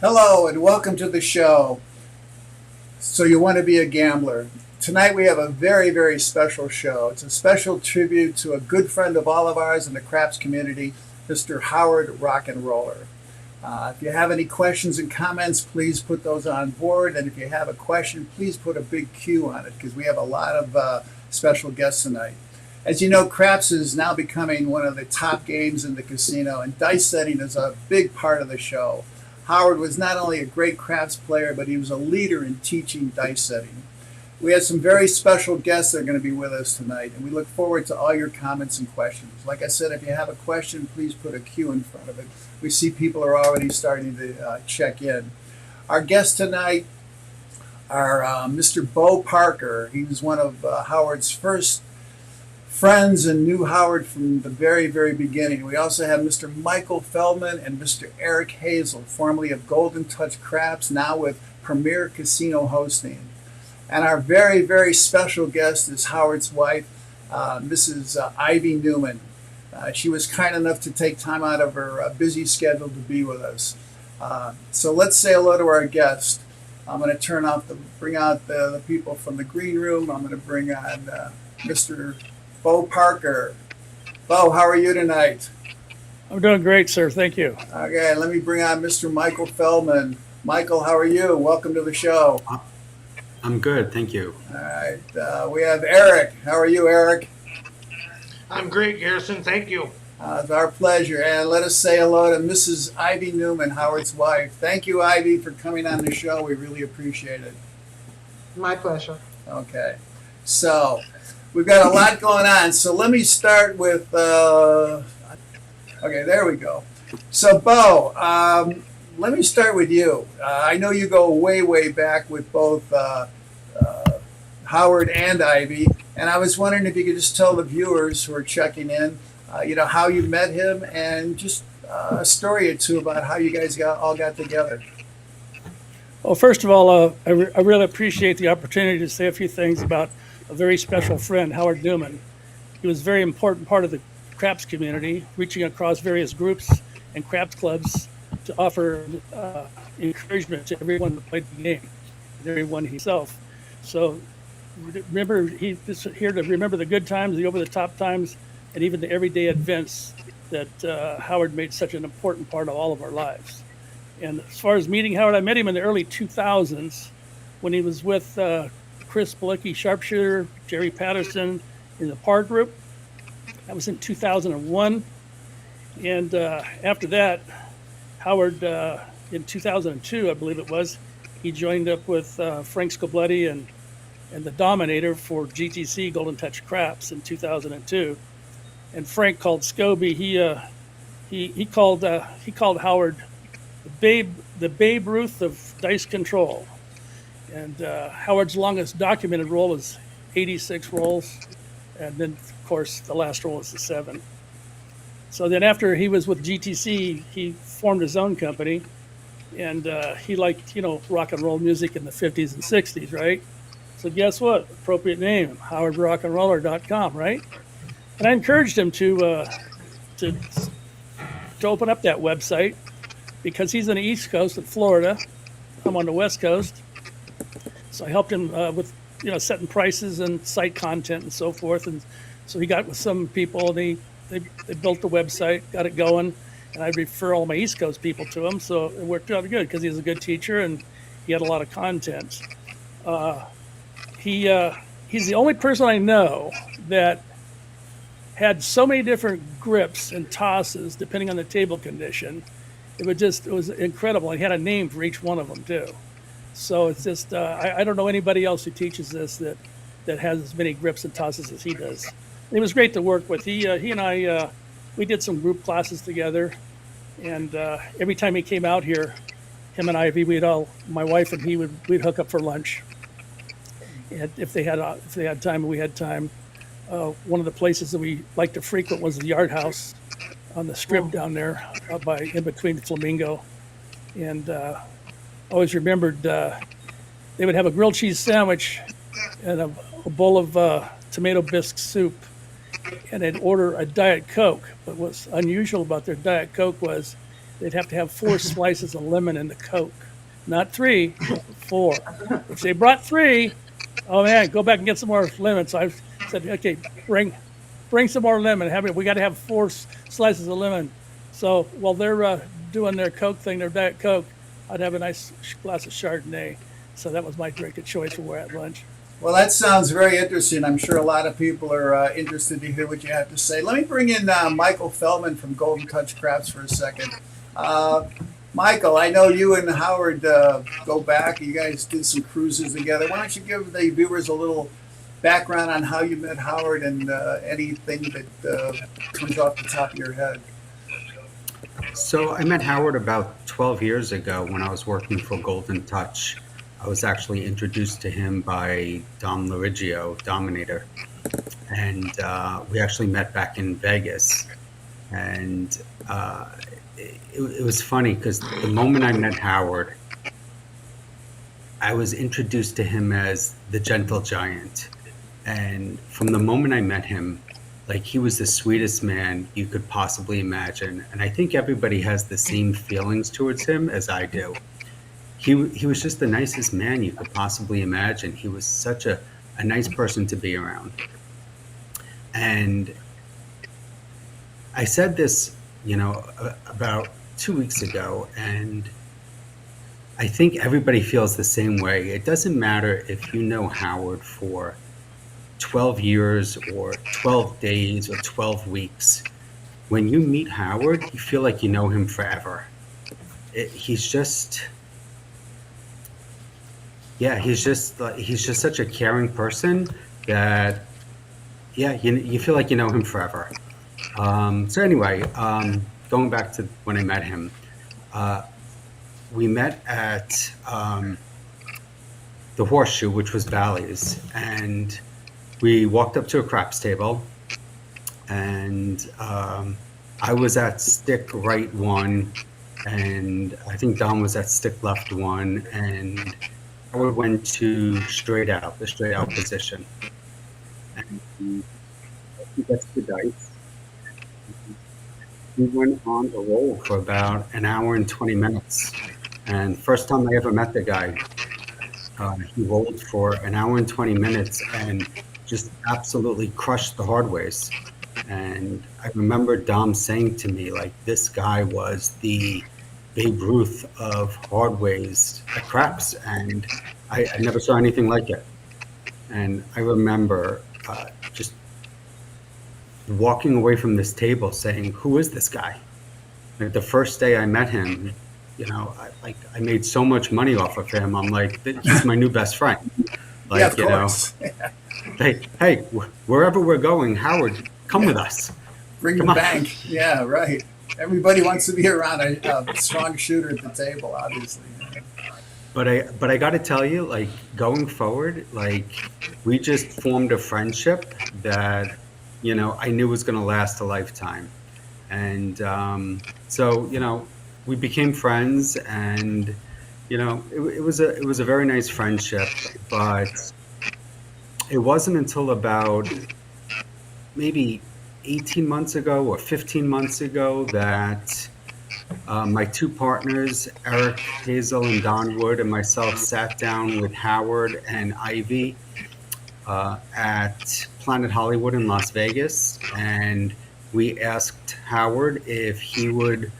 Hello and welcome to the show. So you want to be a gambler. Tonight we have a very, very special show. It's a special tribute to a good friend of all of ours in the craps community, Mr. Howard Rock and Roller. If you have any questions and comments, please put those on board. And if you have a question, please put a big Q on it because we have a lot of special guests tonight. As you know, craps is now becoming one of the top games in the casino, and dice setting is a big part of the show. Howard was not only a great craps player, but he was a leader in teaching dice setting. We have some very special guests that are going to be with us tonight, and we look forward to all your comments and questions. Like I said, if you have a question, please put a Q in front of it. We see people are already starting to check in. Our guests tonight are Mr. Bo Parker. He was one of Howard's first friends and knew Howard from the very, very beginning. We also have Mr. Michael Feldman and Mr. Eric Hazel, formerly of Golden Touch Craps, now with Premier Casino Hosting. And our very, very special guest is Howard's wife, Mrs. Ivy Newman. She was kind enough to take time out of her busy schedule to be with us. So let's say hello to our guest. I'm going to bring out the people from the green room. I'm going to bring on Mr. Bo Parker. Bo, how are you tonight? I'm doing great, sir. Thank you. Okay, let me bring on Mr. Michael Feldman. Michael, how are you? Welcome to the show. I'm good, thank you. All right, we have Eric. How are you, Eric? I'm great, Garrison. Thank you. It's our pleasure. And let us say hello to Mrs. Ivy Newman, Howard's wife. Thank you, Ivy, for coming on the show. We really appreciate it. My pleasure. Okay, so we've got a lot going on. So let me start with, okay, there we go. So, Bo, let me start with you. I know you go way, way back with both Howard and Ivy, and I was wondering if you could just tell the viewers who are checking in, how you met him and just a story or two about how you guys all got together. Well, first of all, I really appreciate the opportunity to say a few things about a very special friend, Howard Newman. He was a very important part of the craps community, reaching across various groups and craps clubs to offer encouragement to everyone that played the game, and everyone himself. So remember, he's here to remember the good times, the over-the-top times, and even the everyday events that Howard made such an important part of all of our lives. And as far as meeting Howard, I met him in the early 2000s when he was with Chris Balicki, Sharpshooter, Jerry Patterson in the PAR group. That was in 2001. And after that, Howard, in 2002, I believe it was, he joined up with Frank Scobletti and the Dominator for GTC Golden Touch Craps in 2002. And Frank called Scobie. He called Howard the Babe Ruth of dice control. And Howard's longest documented roll is 86 rolls, and then of course the last roll is the 7. So then after he was with GTC, he formed his own company, and he liked, rock and roll music in the 50s and 60s, right? So guess what? Appropriate name, howardrockandroller.com, right? And I encouraged him to open up that website because he's on the East Coast of Florida. I'm on the West Coast. So I helped him with, setting prices and site content and so forth. And so he got with some people, and they built the website, got it going, and I refer all my East Coast people to him. So it worked out good because he was a good teacher and he had a lot of content. He's the only person I know that had so many different grips and tosses depending on the table condition. It was incredible. He had a name for each one of them too. So it's just I don't know anybody else who teaches this that has as many grips and tosses as he does. It was great to work with. He and I we did some group classes together, and every time he came out here, him and Ivy, my wife and we'd hook up for lunch. And if they had time, we had time. One of the places that we liked to frequent was the Yard House on the strip down there, in between Flamingo, and always remembered they would have a grilled cheese sandwich and a bowl of tomato bisque soup, and they'd order a Diet Coke. But what's unusual about their Diet Coke was they'd have to have 4 slices of lemon in the Coke. Not 3, 4. If they brought 3, oh man, go back and get some more lemon. So I said, okay, bring some more lemon. We got to have 4 slices of lemon. So while they're doing their Coke thing, their Diet Coke, I'd have a nice glass of Chardonnay. So that was my drink of choice when we're at lunch. Well, that sounds very interesting. I'm sure a lot of people are interested to hear what you have to say. Let me bring in Michael Feldman from Golden Touch Crafts for a second. Michael, I know you and Howard go back. You guys did some cruises together. Why don't you give the viewers a little background on how you met Howard and anything that comes off the top of your head? So I met Howard about 12 years ago when I was working for Golden Touch. I was actually introduced to him by Dom Lorigio, Dominator. And we actually met back in Vegas. And it was funny because the moment I met Howard, I was introduced to him as the gentle giant. And from the moment I met him, like, he was the sweetest man you could possibly imagine. And I think everybody has the same feelings towards him as I do. He was just the nicest man you could possibly imagine. He was such a nice person to be around. And I said this, about 2 weeks ago, and I think everybody feels the same way. It doesn't matter if you know Howard for 12 years or 12 days or 12 weeks. When you meet Howard, you feel like you know him forever. He's just such a caring person that, you feel like you know him forever. So anyway, going back to when I met him, we met at the Horseshoe, which was Bally's, and we walked up to a craps table, and I was at stick right 1, and I think Dom was at stick left 1, and Howard went to the straight out position. And he gets the dice. We went on the roll for about an hour and 20 minutes. And first time I ever met the guy, he rolled for an hour and 20 minutes and just absolutely crushed the hardways. And I remember Dom saying to me, like, this guy was the Babe Ruth of hardways at craps, and I never saw anything like it. And I remember just walking away from this table saying, who is this guy? Like, the first day I met him, I made so much money off of him. I'm like, he's my new best friend. Like, yeah, of course. Hey, wherever we're going, Howard, come with us. Bring the bank. Yeah, right. Everybody wants to be around a strong shooter at the table, obviously. But I got to tell you, like, going forward, like, we just formed a friendship that, I knew was going to last a lifetime. And so, we became friends, and, it was a very nice friendship. But it wasn't until about maybe 18 months ago or 15 months ago that my 2 partners, Eric, Hazel, and Don Wood, and myself sat down with Howard and Ivy at Planet Hollywood in Las Vegas, and we asked Howard if he would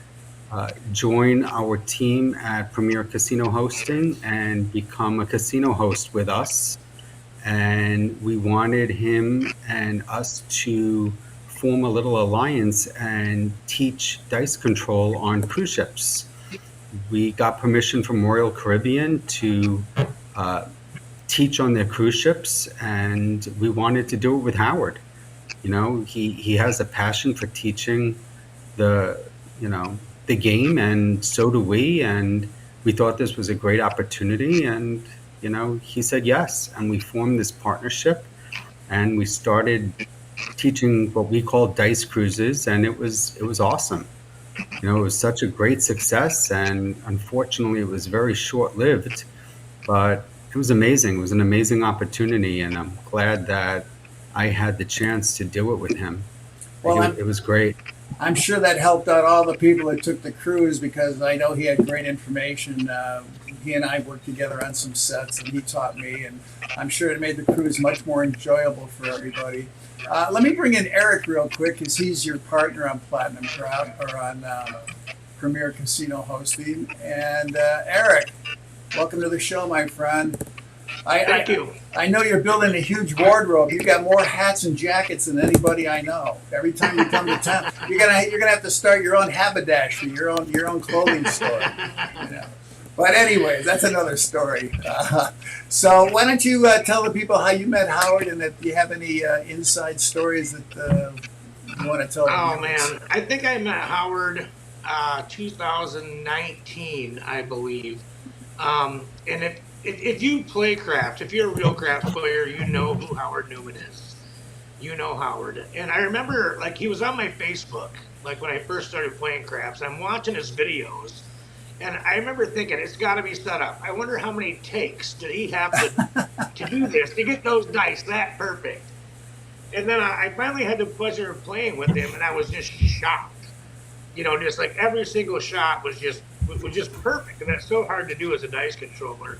join our team at Premier Casino Hosting and become a casino host with us. And we wanted him and us to form a little alliance and teach dice control on cruise ships. We got permission from Royal Caribbean to teach on their cruise ships, and we wanted to do it with Howard. He has a passion for teaching the game, and so do we, and we thought this was a great opportunity, and he said yes, and we formed this partnership, and we started teaching what we call dice cruises, and it was awesome. It was such a great success, and unfortunately it was very short-lived, but it was amazing. It was an amazing opportunity, and I'm glad that I had the chance to do it with him. Well, it was great. I'm sure that helped out all the people that took the cruise because I know he had great information. He and I worked together on some sets, and he taught me, and I'm sure it made the cruise much more enjoyable for everybody. Let me bring in Eric real quick, because he's your partner on Platinum Crowd or on Premier Casino Hosting. And Eric, welcome to the show, my friend. Thank you. I know you're building a huge wardrobe. You've got more hats and jackets than anybody I know. Every time you come to town, you're gonna have to start your own haberdashery, your own clothing store. You know. But anyways, that's another story. So why don't you tell the people how you met Howard, and if you have any inside stories that you want to tell? Oh man, I think I met Howard 2019, I believe. And if you play craps, if you're a real craps player, you know who Howard Newman is. You know Howard. And I remember, like, he was on my Facebook, like, when I first started playing craps. I'm watching his videos, and I remember thinking, it's got to be set up. I wonder how many takes did he have to do this, to get those dice that perfect. And then I finally had the pleasure of playing with him, and I was just shocked. You know, just like every single shot was just perfect, and that's so hard to do as a dice controller.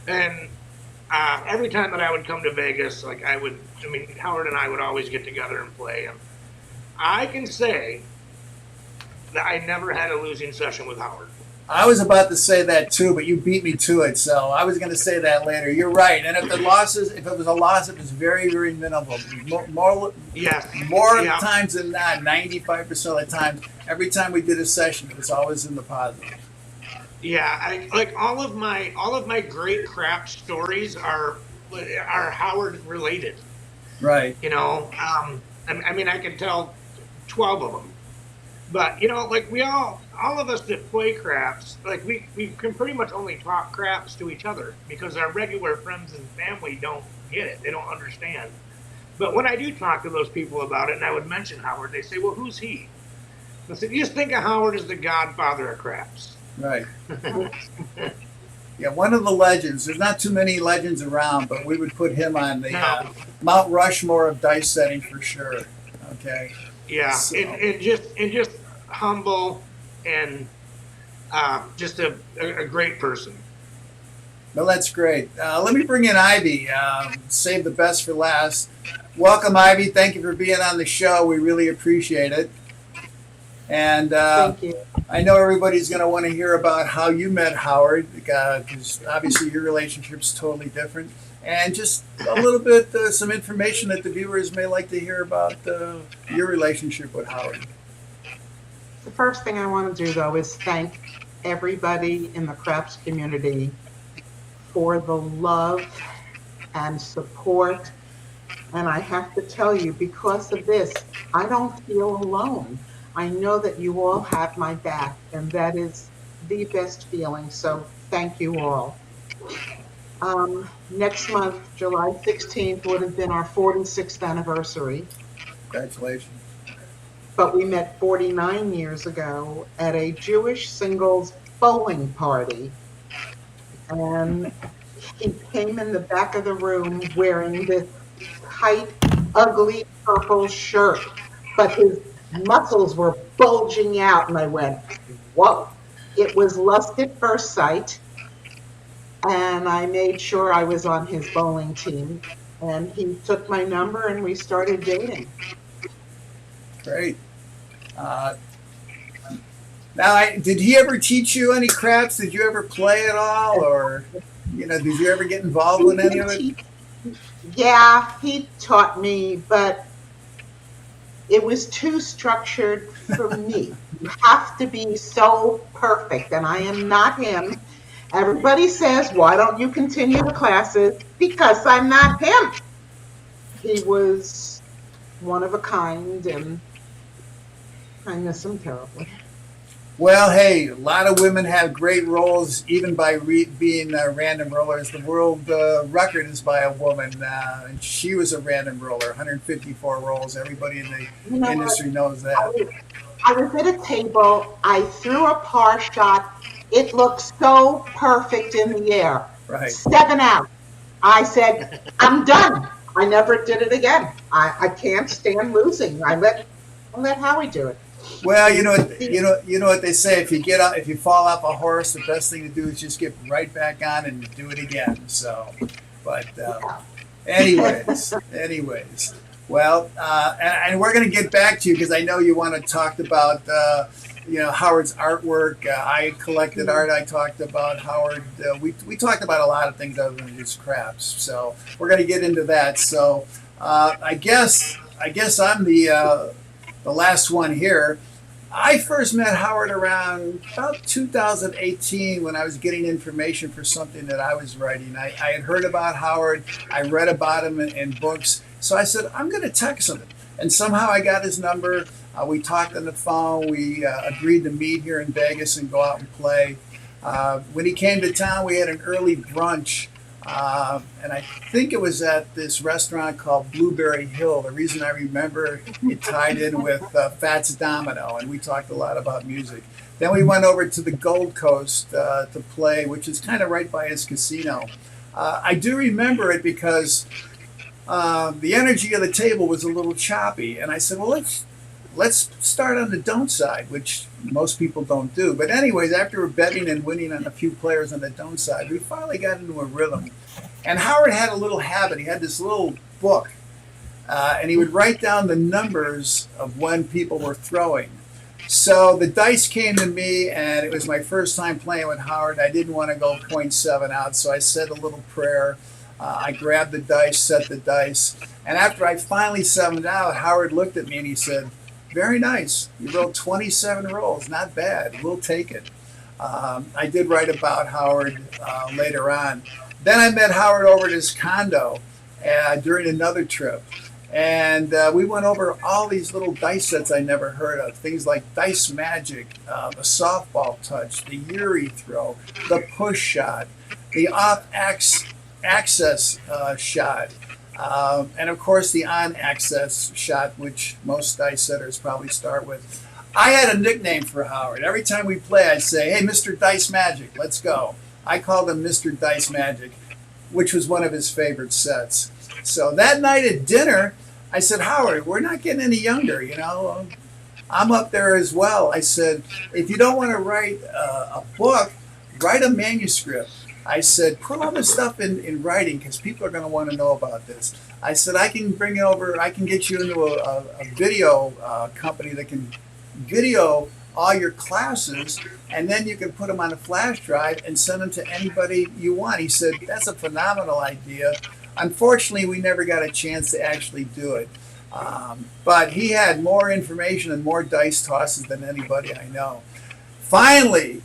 And every time that I would come to Vegas, like Howard and I would always get together and play. And I can say that I never had a losing session with Howard. I was about to say that too, but you beat me to it, so I was going to say that later. You're right, and if it was a loss, it was very, very minimal. More times than not, 95% of the time, every time we did a session, it was always in the positive. Yeah, all of my great craft stories are Howard related. Right. You know, I can tell 12 of them. But, you know, like all of us that play craps, like we can pretty much only talk craps to each other because our regular friends and family don't get it. They don't understand. But when I do talk to those people about it, and I would mention Howard, they say, well, who's he? I said, you just think of Howard as the godfather of craps. Right. Yeah, one of the legends. There's not too many legends around, but we would put him on the Mount Rushmore of dice setting for sure. Okay. Yeah, so. and just humble and just a great person. Well, that's great. Let me bring in Ivy. Save the best for last. Welcome, Ivy. Thank you for being on the show. We really appreciate it. And Thank you. I know everybody's going to want to hear about how you met Howard, because obviously your relationship's totally different. And just a little bit, some information that the viewers may like to hear about your relationship with Howard. The first thing I want to do, though, is thank everybody in the craps community for the love and support. And I have to tell you, because of this, I don't feel alone. I know that you all have my back, and that is the best feeling. So thank you all. Next month, July 16th, would have been our 46th anniversary. Congratulations. But we met 49 years ago at a Jewish singles bowling party. And he came in the back of the room wearing this tight, ugly purple shirt. But his muscles were bulging out, and I went, whoa. It was lust at first sight. And I made sure I was on his bowling team. And he took my number, and we started dating. Great. Now, did he ever teach you any craps? Did you ever play at all? Or, did you ever get involved with any of it? Yeah, he taught me, but it was too structured for me. You have to be so perfect, and I am not him. Everybody says, why don't you continue the classes? Because I'm not him. He was one of a kind, and I miss him terribly. Well, hey, a lot of women have great rolls, even by being random rollers. The world record is by a woman, and she was a random roller, 154 rolls. Everybody in the industry knows that. I was at a table. I threw a par shot. It looked so perfect in the air. Right. 7 out. I said, I'm done. I never did it again. I can't stand losing. I let Howie do it. Well, The- you know what they say. If you fall off a horse, the best thing to do is just get right back on and do it again. So, but anyways, well, and we're going to get back to you because I know you want to talk about Howard's artwork. I collected art. I talked about Howard. We talked about a lot of things other than just crafts. So we're going to get into that. So I guess I'm the last one here. I first met Howard around about 2018 when I was getting information for something that I was writing. I had heard about Howard. I read about him in books. So I said, I'm going to text him. And somehow I got his number. We talked on the phone. We agreed to meet here in Vegas and go out and play. When he came to town, we had an early brunch. And I think it was at this restaurant called Blueberry Hill. The reason I remember it tied in with Fats Domino, and we talked a lot about music. Then we went over to the Gold Coast to play, which is kind of right by his casino. I do remember it because the energy of the table was a little choppy, and I said, "Well, let's start on the don't side," which most people don't do. But anyways, after betting and winning on a few players on the don't side, we finally got into a rhythm. And Howard had a little habit. He had this little book, and he would write down the numbers of when people were throwing. So the dice came to me, and it was my first time playing with Howard. I didn't want to go .7 out, so I said a little prayer. I grabbed the dice, set the dice, and after I finally sevened out, Howard looked at me and he said, "Very nice. You rolled 27 rolls. Not bad. We'll take it." I did write about Howard later on. Then I met Howard over at his condo during another trip. And we went over all these little dice sets I never heard of. Things like Dice Magic, the softball touch, the Yuri throw, the push shot, the access shot. And of course, the on access shot, which most dice setters probably start with. I had a nickname for Howard. Every time we play, I'd say, "Hey, Mr. Dice Magic, let's go." I called him Mr. Dice Magic, which was one of his favorite sets. So that night at dinner, I said, "Howard, we're not getting any younger, you know. I'm up there as well." I said, "If you don't want to write a book, write a manuscript." I said, "Put all this stuff in writing because people are going to want to know about this." I said, "I can bring it over. I can get you into a video company that can video all your classes, and then you can put them on a flash drive and send them to anybody you want." He said, "That's a phenomenal idea." Unfortunately, we never got a chance to actually do it. But he had more information and more dice tosses than anybody I know. Finally,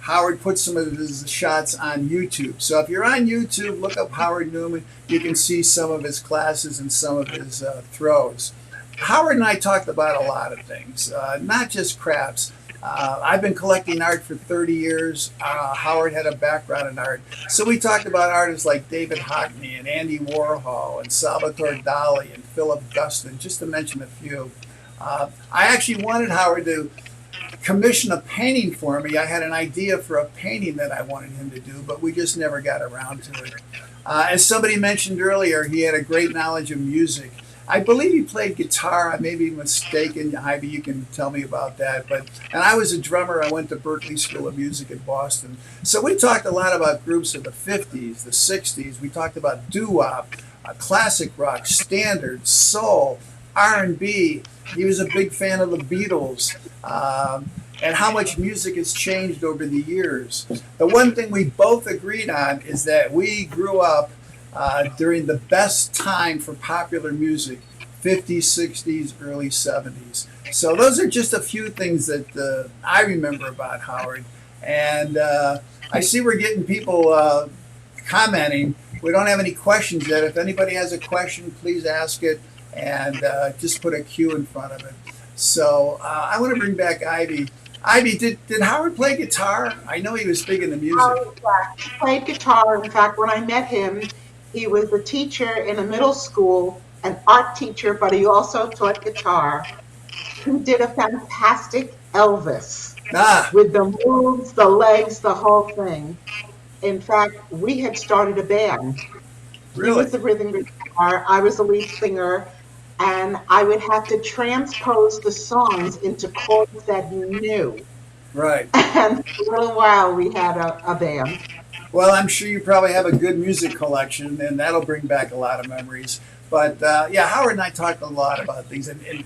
Howard put some of his shots on YouTube. So if you're on YouTube, look up Howard Newman. You can see some of his classes and some of his throws. Howard and I talked about a lot of things, not just crafts. I've been collecting art for 30 years. Howard had a background in art. So we talked about artists like David Hockney and Andy Warhol and Salvatore Dali and Philip Guston, just to mention a few. I actually wanted Howard to commission a painting for me. I had an idea for a painting that I wanted him to do, but we just never got around to it. As somebody mentioned earlier, he had a great knowledge of music. I believe he played guitar. I may be mistaken. Ivy, you can tell me about that. And I was a drummer. I went to Berklee School of Music in Boston. So we talked a lot about groups of the 50s, the 60s. We talked about doo-wop, classic rock, standard, soul, R&B. He was a big fan of the Beatles. And how much music has changed over the years. The one thing we both agreed on is that we grew up during the best time for popular music, 50s, 60s, early 70s. So those are just a few things that I remember about Howard. And I see we're getting people commenting. We don't have any questions yet. If anybody has a question, please ask it and just put a Q in front of it. So I want to bring back Ivy. Ivy, did Howard play guitar? I know he was big into music. He played guitar. In fact, when I met him, he was a teacher in a middle school, an art teacher, but he also taught guitar. He did a fantastic Elvis with the moves, the legs, the whole thing. In fact, we had started a band. Really? He was the rhythm guitar. I was the lead singer. and I would have to transpose the songs into chords that he knew. Right. And for a little while, we had a band. Well, I'm sure you probably have a good music collection, and that'll bring back a lot of memories. But yeah, Howard and I talked a lot about things, and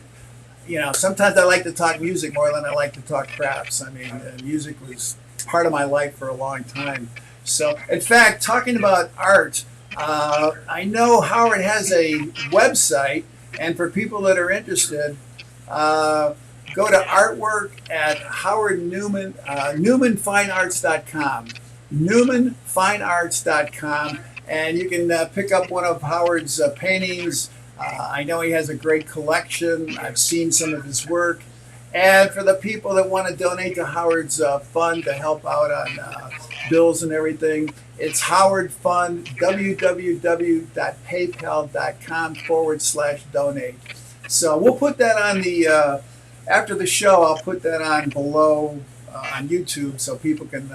sometimes I like to talk music more than I like to talk crafts. I mean, music was part of my life for a long time. So, in fact, talking about art, I know Howard has a website, and for people that are interested, go to artwork at Howard Newman, NewmanFineArts.com. NewmanFineArts.com, and you can pick up one of Howard's paintings. I know he has a great collection. I've seen some of his work. And for the people that want to donate to Howard's fund to help out on bills and everything, it's Howard Fund, www.paypal.com/donate. So we'll put that on the, after the show, I'll put that on below on YouTube so people can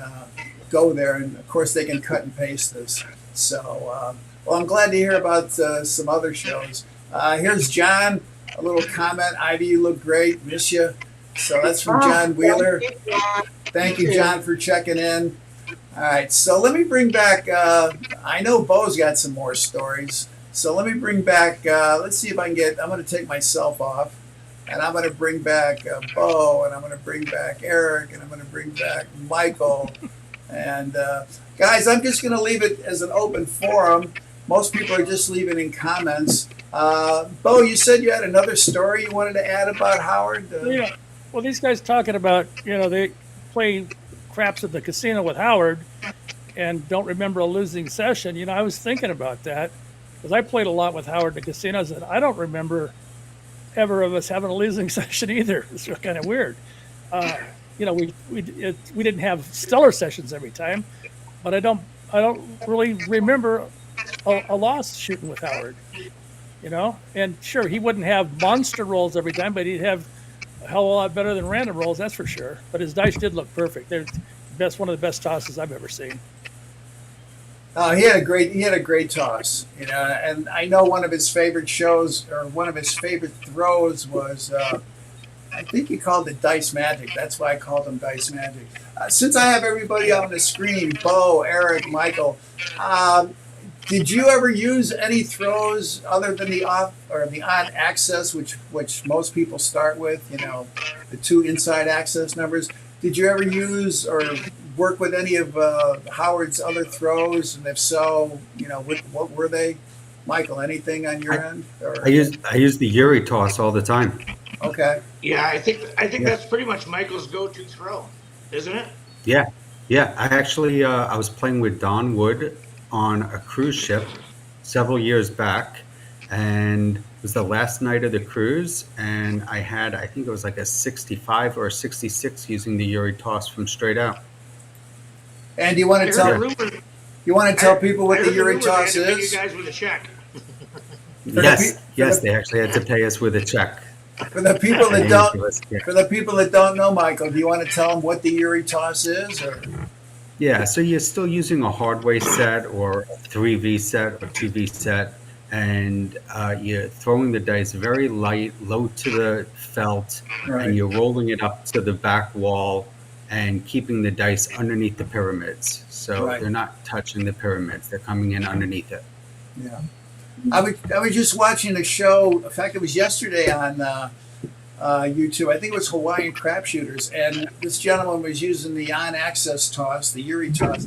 go there. And of course, they can cut and paste this. So, well, I'm glad to hear about some other shows. Here's John, a little comment. Ivy, you look great. Miss you. So that's from John Wheeler. Thank you, John, for checking in. All right, so let me bring back, I know Bo's got some more stories. So let me bring back, let's see if I can get, I'm going to take myself off. And I'm going to bring back Bo, and I'm going to bring back Eric, and I'm going to bring back Michael. And guys, I'm just going to leave it as an open forum. Most people are just leaving in comments. Bo, you said you had another story you wanted to add about Howard? Yeah. Well, these guys talking about, they play craps at the casino with Howard and don't remember a losing session. I was thinking about that because I played a lot with Howard at the casinos, and I don't remember ever of us having a losing session either. It's kind of weird. We didn't have stellar sessions every time, but I don't really remember a loss shooting with Howard. And sure, he wouldn't have monster rolls every time, but he'd have a hell of a lot better than random rolls, that's for sure. But his dice did look perfect. They're one of the best tosses I've ever seen. He had a great toss, and I know one of his favorite shows, or one of his favorite throws was, I think he called it Dice Magic. That's why I called him Dice Magic. Since I have everybody on the screen, Bo, Eric, Michael, did you ever use any throws other than the off or the on access, which most people start with, the two inside access numbers? Did you ever use or work with any of Howard's other throws? And if so, what were they? Michael, anything on your end? Or? I use the Yuri toss all the time. Okay. Yeah, I think that's pretty much Michael's go-to throw, isn't it? Yeah. I actually I was playing with Don Wood on a cruise ship several years back, and it was the last night of the cruise, and I think it was like a 65 or a 66 using the Yuri toss from straight out. And you want to tell people what the Yuri toss is? is? You guys with a check. Yes, they actually had to pay us with a check. For the people that don't know, Michael, do you want to tell them what the Yuri toss is? Or? Yeah, so you're still using a hardware set or a 3V set or 2V set, and you're throwing the dice very light, low to the felt, right. And you're rolling it up to the back wall and keeping the dice underneath the pyramids. So They're not touching the pyramids. They're coming in underneath it. Yeah. I was just watching a show. In fact, it was yesterday on YouTube. I think it was Hawaiian Crapshooters, and this gentleman was using the on-access toss, the Yuri toss,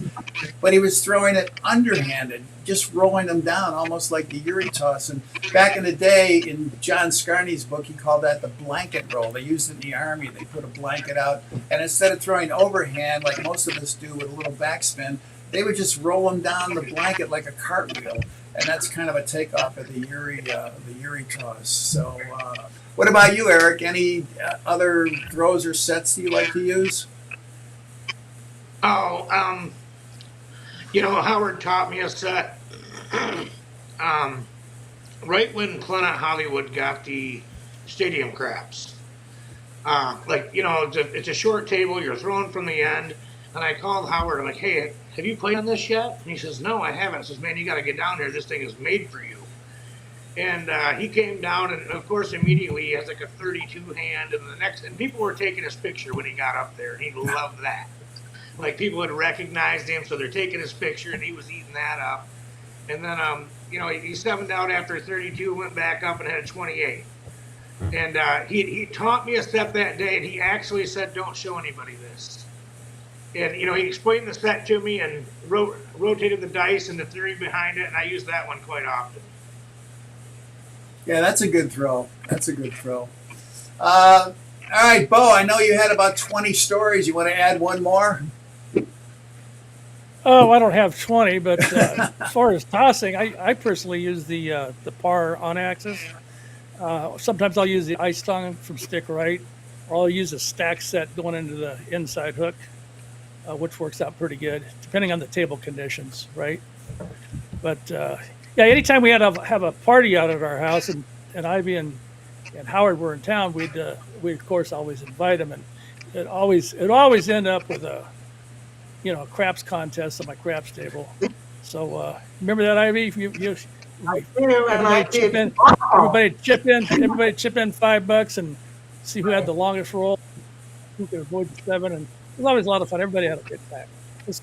but he was throwing it underhanded, just rolling them down, almost like the Yuri toss. And back in the day, in John Scarney's book, he called that the blanket roll. They used it in the Army. They put a blanket out, and instead of throwing overhand, like most of us do with a little backspin, they would just roll them down the blanket like a cartwheel. And that's kind of a takeoff of the Yuri toss. So, what about you, Eric? Any other throws or sets that you like to use? Oh, Howard taught me a set. Right when Planet Hollywood got the stadium craps. It's a short table. You're throwing from the end. And I called Howard. I'm like, hey, have you played on this yet? And he says, no, I haven't. I says, man, you got to get down there. This thing is made for you. And he came down, and of course, immediately he has like a 32 hand, and people were taking his picture when he got up there, and he loved that. Like people had recognized him, so they're taking his picture, and he was eating that up. And then, he sevened out after 32, went back up and had a 28. And he taught me a step that day, and he actually said, "Don't show anybody this." And he explained the set to me and rotated the dice and the theory behind it, and I use that one quite often. Yeah, that's a good throw. That's a good throw. All right, Bo, I know you had about 20 stories. You want to add one more? Oh, I don't have 20, but as far as tossing, I personally use the par on axis. Sometimes I'll use the ice tongue from stick right, or I'll use a stack set going into the inside hook, which works out pretty good, depending on the table conditions, right? But yeah, anytime we had to have a party out at our house, and Ivy and Howard were in town, we of course always invite them, and it always end up with a craps contest on my craps table. So remember that, Ivy? I do, and I did. Everybody chip in $5 and see who had the longest roll. I think they were avoiding 7, and it was always a lot of fun. Everybody had a good time. Those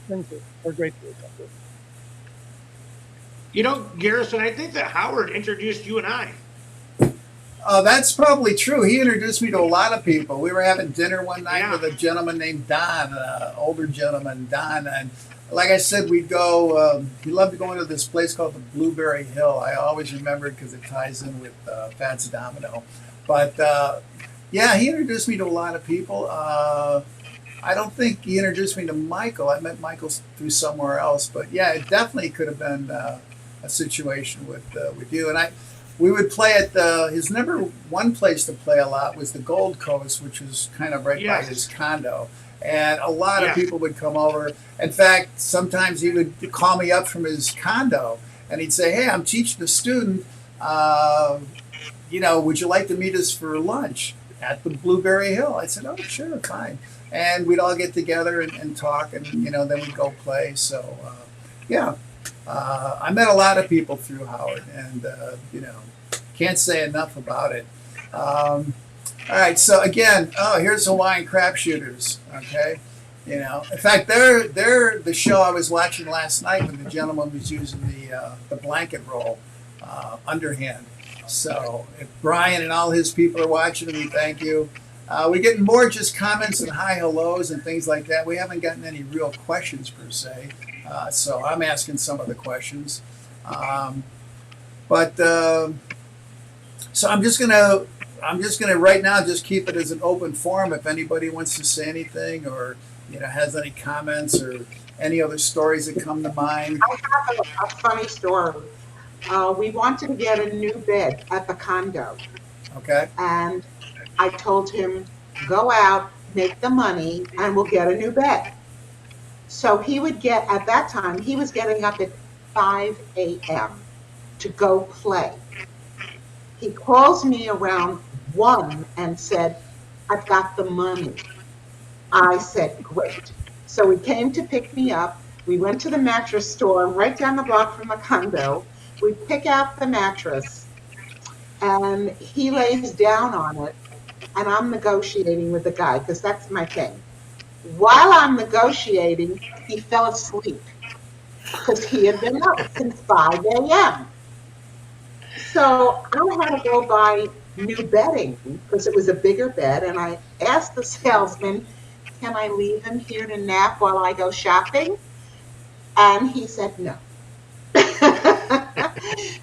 things are great to remember. Garrison, I think that Howard introduced you and I. That's probably true. He introduced me to a lot of people. We were having dinner one night Yeah. with a gentleman named Don, an older gentleman, Don. And like I said, we'd go, he loved to go into this place called the Blueberry Hill. I always remembered because it ties in with Fats Domino. But yeah, he introduced me to a lot of people. I don't think he introduced me to Michael. I met Michael through somewhere else. But yeah, it definitely could have been a situation with you. And we would play at his number one place to play a lot was the Gold Coast, which was kind of right by his condo. And a lot of people would come over. In fact, sometimes he would call me up from his condo and he'd say, "Hey, I'm teaching a student. Would you like to meet us for lunch at the Blueberry Hill?" I said, "Oh, sure, fine." And we'd all get together and talk, and then we'd go play. So, yeah. I met a lot of people through Howard, and can't say enough about it. All right, so again, here's Hawaiian Crap Shooters. Okay, in fact, they're the show I was watching last night when the gentleman was using the blanket roll underhand. So if Brian and all his people are watching, we thank you. We're getting more just comments and hi hellos and things like that. We haven't gotten any real questions per se. So I'm asking some of the questions, so I'm just gonna right now just keep it as an open forum. If anybody wants to say anything or has any comments or any other stories that come to mind. I have a funny story. We wanted to get a new bed at the condo, Okay. and I told him, "Go out, make the money, and we'll get a new bed." So at that time, he was getting up at 5 a.m. to go play. He calls me around 1 and said, "I've got the money." I said, "Great." So he came to pick me up. We went to the mattress store right down the block from the condo. We pick out the mattress, and he lays down on it, and I'm negotiating with the guy because that's my thing. While I'm negotiating, he fell asleep because he had been up since 5 a.m. So I had to go buy new bedding because it was a bigger bed, and I asked the salesman, "Can I leave him here to nap while I go shopping?" And he said no.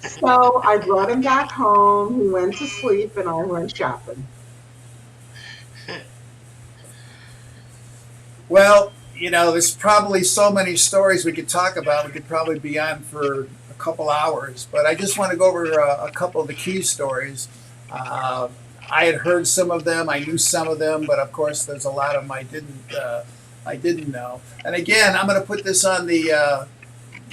So I brought him back home, he went to sleep, and I went shopping. Well, there's probably so many stories we could talk about. We could probably be on for a couple hours, but I just want to go over a couple of the key stories. I had heard some of them, I knew some of them, but of course, there's a lot of them I didn't know. And again, I'm going to put this on the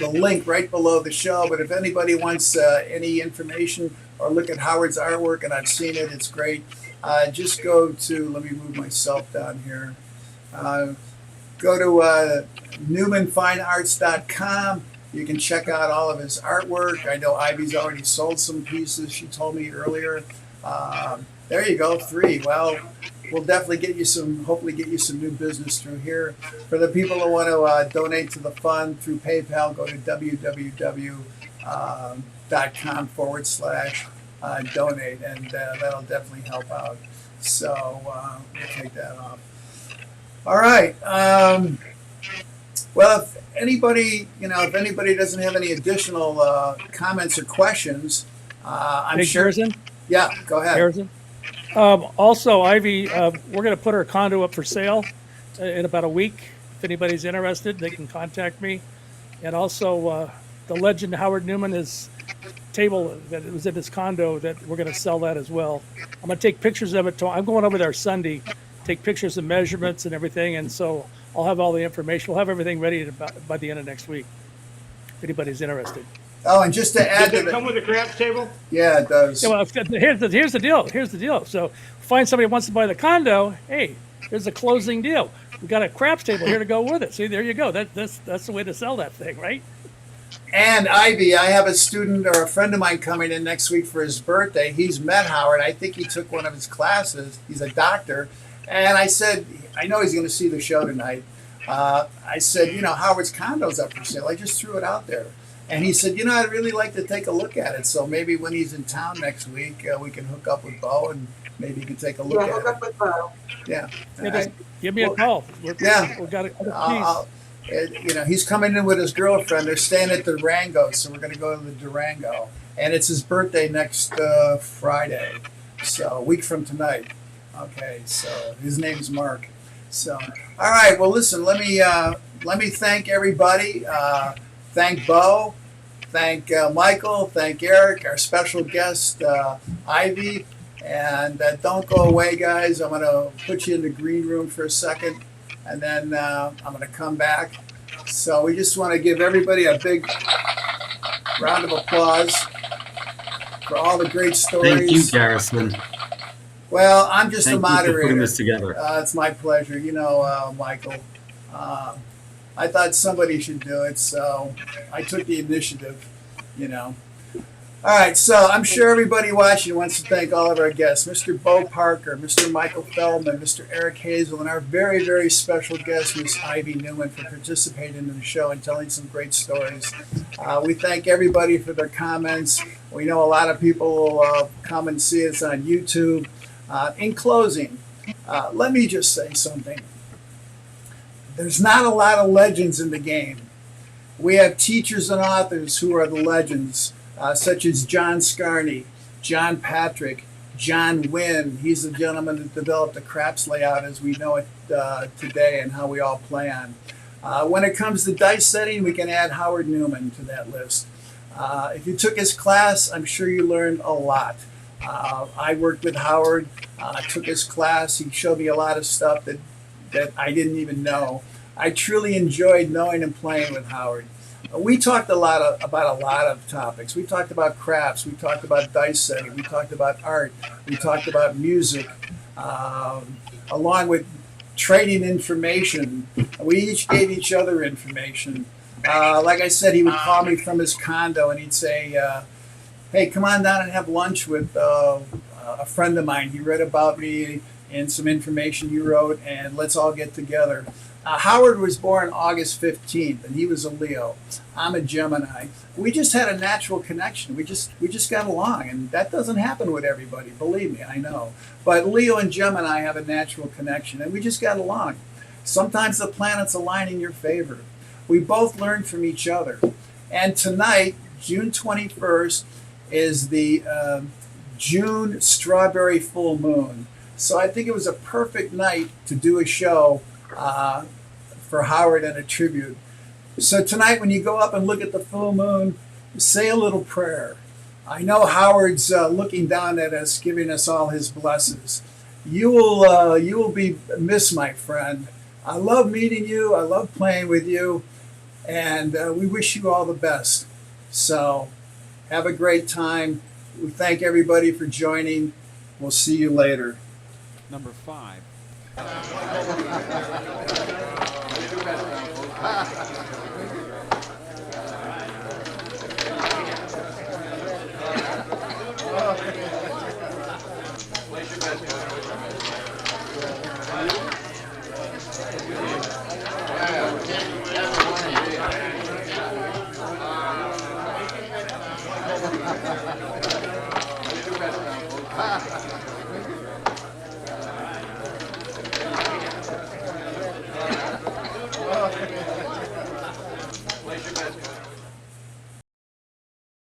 link right below the show. But if anybody wants any information or look at Howard's artwork, and I've seen it, it's great. Just go to. Let me move myself down here. Go to newmanfinearts.com You can check out all of his artwork. I know Ivy's already sold some pieces, she told me earlier. There you go, 3. Well, we'll definitely hopefully get you some new business through here. For the people who want to donate to the fund through PayPal, go to www.com/donate, and that'll definitely help out. So we'll take that off. All right. Well, if anybody doesn't have any additional comments or questions, I'm Big sure. Harrison? Yeah, go ahead. Harrison? Also, Ivy, we're going to put our condo up for sale in about a week. If anybody's interested, they can contact me. And also, the legend Howard Newman, his table that was in his condo, that we're going to sell that as well. I'm going to take pictures of it. I'm going over there Sunday, take pictures and measurements and everything. And so I'll have all the information. We'll have everything ready by the end of next week, if anybody's interested. Oh, and just to add Does to it come with a craps table? yeah, it does. Yeah, well, here's the deal. Here's the deal. So find somebody who wants to buy the condo. Hey, here's a closing deal. We got a craps table here to go with it. See, there you go. That's the way to sell that thing, right? And Ivy, I have a student or a friend of mine coming in next week for his birthday. He's met Howard. I think he took one of his classes. He's a doctor. And I said, I know he's going to see the show tonight. I said, Howard's condo's up for sale. I just threw it out there. And he said, I'd really like to take a look at it. So maybe when he's in town next week, we can hook up with Bo and maybe you can take a look at it. Hook up with Bo. Yeah. Just give me a call. We've got a piece. He's coming in with his girlfriend. They're staying at Durango, so we're going to go to the Durango. And it's his birthday next Friday, so a week from tonight. Okay, so his name's Mark. So, all right. Well, listen. Let me thank everybody. Thank Bo. Thank Michael. Thank Eric, our special guest, Ivy. And don't go away, guys. I'm going to put you in the green room for a second, and then I'm going to come back. So we just want to give everybody a big round of applause for all the great stories. Thank you, Garrison. Well, I'm just Thank a moderator. you for putting this together. It's my pleasure. Michael. I thought somebody should do it, so I took the initiative, All right, so I'm sure everybody watching wants to thank all of our guests, Mr. Bo Parker, Mr. Michael Feldman, Mr. Eric Hazel, and our very, very special guest, Ms. Ivy Newman, for participating in the show and telling some great stories. We thank everybody for their comments. We know a lot of people will come and see us on YouTube. In closing, let me just say something. There's not a lot of legends in the game. We have teachers and authors who are the legends, such as John Scarney, John Patrick, John Wynn. He's the gentleman that developed the craps layout as we know it today and how we all play on. When it comes to dice setting, we can add Howard Newman to that list. If you took his class, I'm sure you learned a lot. I worked with Howard, took his class. He showed me a lot of stuff that I didn't even know. I truly enjoyed knowing and playing with Howard. We talked about a lot of topics. We talked about crafts. We talked about dice setting. We talked about art. We talked about music, along with trading information. We each gave each other information. Like I said, he would call me from his condo and he'd say, hey, come on down and have lunch with a friend of mine. He read about me and some information you wrote, and let's all get together. Howard was born August 15th, and he was a Leo. I'm a Gemini. We just had a natural connection. We just got along, and that doesn't happen with everybody. Believe me, I know. But Leo and Gemini have a natural connection, and we just got along. Sometimes the planets align in your favor. We both learn from each other. And tonight, June 21st, is the June strawberry full moon. So I think it was a perfect night to do a show for Howard and a tribute. So tonight when you go up and look at the full moon, say a little prayer. I know Howard's looking down at us, giving us all his blessings. You will be missed, my friend. I love meeting you. I love playing with you. And we wish you all the best. So have a great time. We thank everybody for joining. We'll see you later. Number 5.